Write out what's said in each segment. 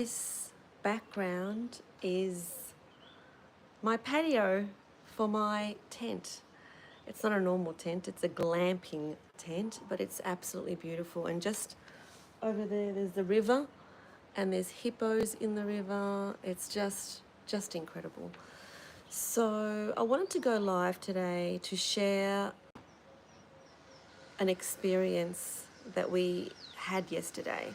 This background is my patio for my tent. It's not a normal tent, it's a glamping tent, but it's absolutely beautiful. And just over there, there's the river, and there's hippos in the river. It's just incredible. So I wanted to go live today to share an experience that we had yesterday.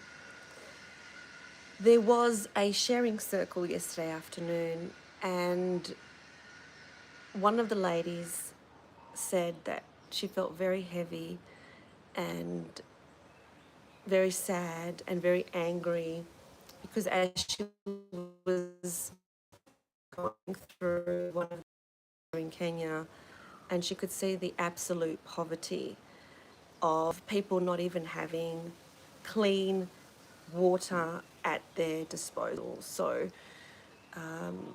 There was a sharing circle yesterday afternoon, and one of the ladies said that she felt very heavy and very sad and very angry because as she was going through one of the in Kenya, and she could see the absolute poverty of people not even having clean water at their disposal. So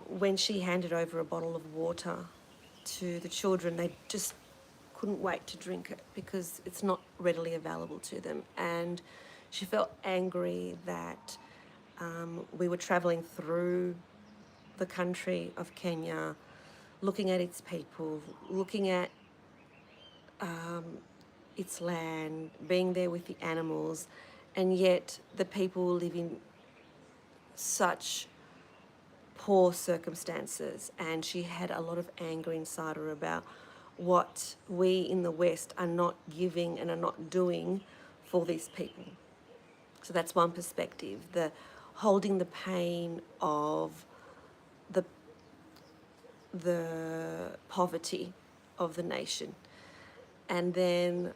when she handed over a bottle of water to the children, they just couldn't wait to drink it because it's not readily available to them. And she felt angry that we were travelling through the country of Kenya, looking at its people, looking at its land, being there with the animals, and yet the people live in such poor circumstances. And she had a lot of anger inside her about what we in the West are not giving and are not doing for these people. So that's one perspective, the holding the pain of the poverty of the nation. And then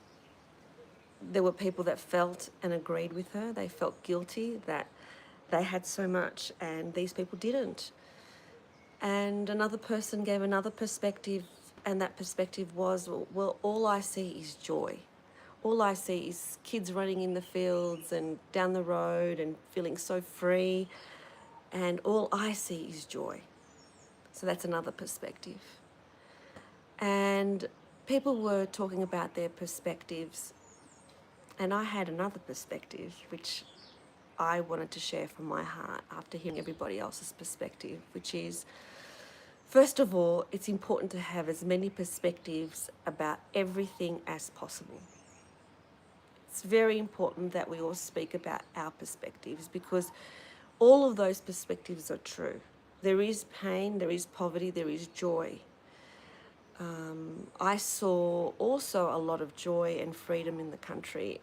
there were people that felt and agreed with her. They felt guilty that they had so much and these people didn't. And another person gave another perspective, and that perspective was, well, all I see is joy. All I see is kids running in the fields and down the road and feeling so free, and all I see is joy. So that's another perspective. And people were talking about their perspectives, and I had another perspective which I wanted to share from my heart after hearing everybody else's perspective, which is, first of all, it's important to have as many perspectives about everything as possible. It's very important that we all speak about our perspectives because all of those perspectives are true. There is pain, there is poverty, there is joy. I saw also a lot of joy and freedom in the country.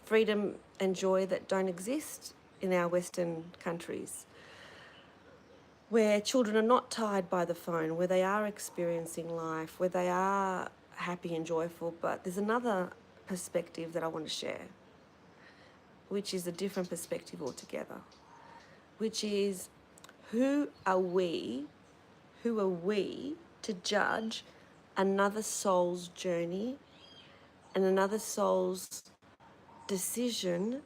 Freedom and joy that don't exist in our Western countries, where children are not tied by the phone, where they are experiencing life, where they are happy and joyful. But there's another perspective that I want to share, which is a different perspective altogether, which is who are we to judge another soul's journey and another soul's decision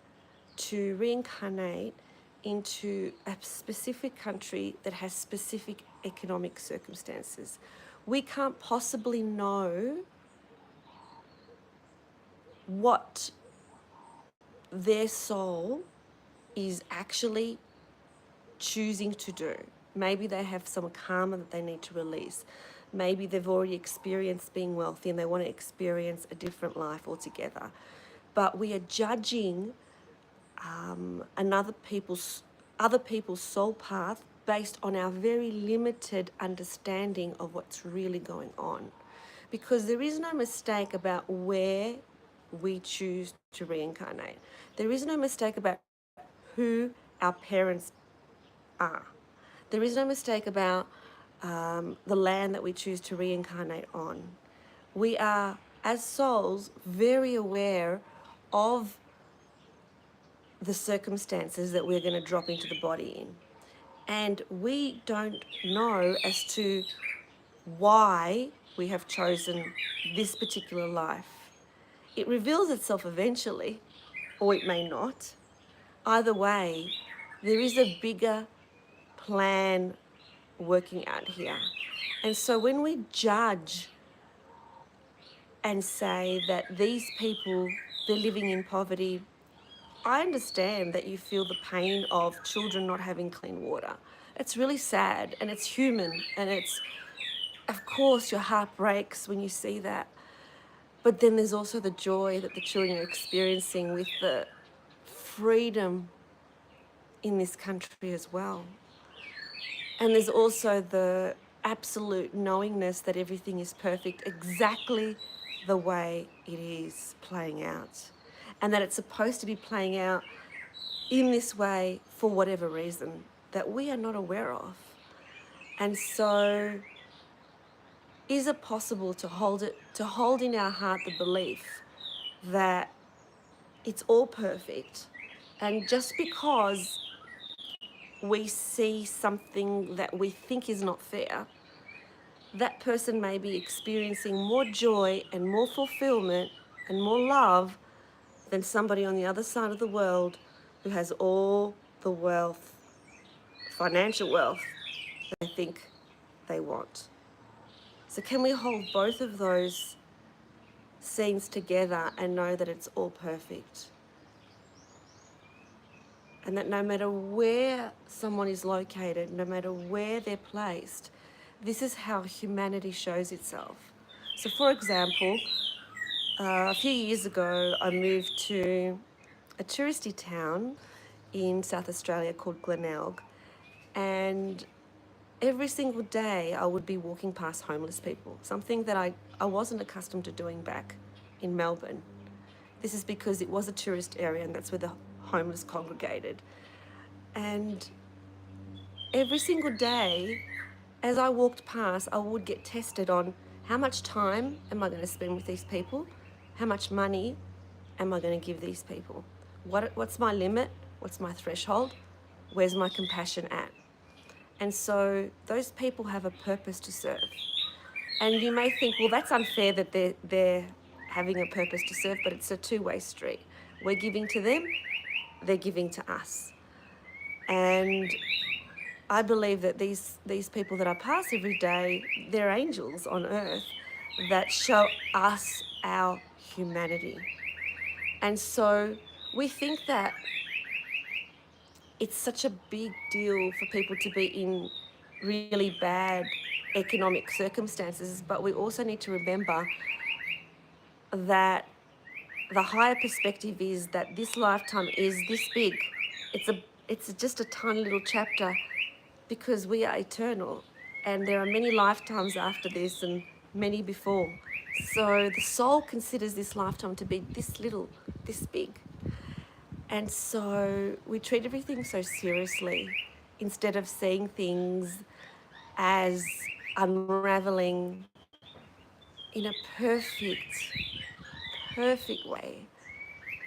to reincarnate into a specific country that has specific economic circumstances. We can't possibly know what their soul is actually choosing to do. Maybe they have some karma that they need to release. Maybe they've already experienced being wealthy and they want to experience a different life altogether. But we are judging other people's soul path based on our very limited understanding of what's really going on. Because there is no mistake about where we choose to reincarnate. There is no mistake about who our parents are. There is no mistake about the land that we choose to reincarnate on. We are, as souls, very aware of the circumstances that we're going to drop into the body in. And we don't know as to why we have chosen this particular life. It reveals itself eventually, or it may not. Either way, there is a bigger plan working out here. And so when we judge and say that these people, they're living in poverty, I understand that you feel the pain of children not having clean water. It's really sad and it's human, and of course, your heart breaks when you see that. But then there's also the joy that the children are experiencing with the freedom in this country as well. And there's also the absolute knowingness that everything is perfect exactly the way it is playing out. And that it's supposed to be playing out in this way for whatever reason that we are not aware of. And so, is it possible to hold in our heart the belief that it's all perfect, and just because we see something that we think is not fair, that person may be experiencing more joy and more fulfillment and more love than somebody on the other side of the world who has all the wealth, financial wealth, they think they want. So can we hold both of those scenes together and know that it's all perfect? And that no matter where someone is located, no matter where they're placed, this is how humanity shows itself. So for example, a few years ago, I moved to a touristy town in South Australia called Glenelg, and every single day I would be walking past homeless people, something that I wasn't accustomed to doing back in Melbourne. This is because it was a tourist area and that's where the homeless congregated. And every single day, as I walked past, I would get tested on how much time am I going to spend with these people? How much money am I going to give these people? What's my limit? What's my threshold? Where's my compassion at? And so those people have a purpose to serve. And you may think, well, that's unfair that they're having a purpose to serve, but it's a two-way street. We're giving to them, they're giving to us. And I believe that these people that I pass every day, they're angels on earth that show us our humanity. And so we think that it's such a big deal for people to be in really bad economic circumstances, but we also need to remember that the higher perspective is that this lifetime is this big. It's just a tiny little chapter because we are eternal, and there are many lifetimes after this and many before. So the soul considers this lifetime to be this little, this big. And so we treat everything so seriously instead of seeing things as unraveling in a perfect way.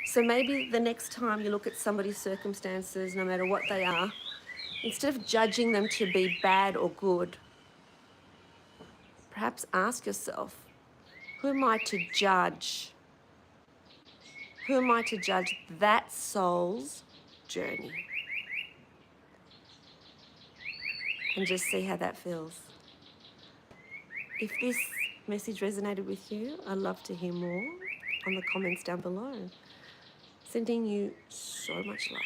So maybe the next time you look at somebody's circumstances, no matter what they are, instead of judging them to be bad or good, perhaps ask yourself, who am I to judge? Who am I to judge that soul's journey? And just see how that feels. If this message resonated with you, I'd love to hear more on the comments down below. Sending you so much love.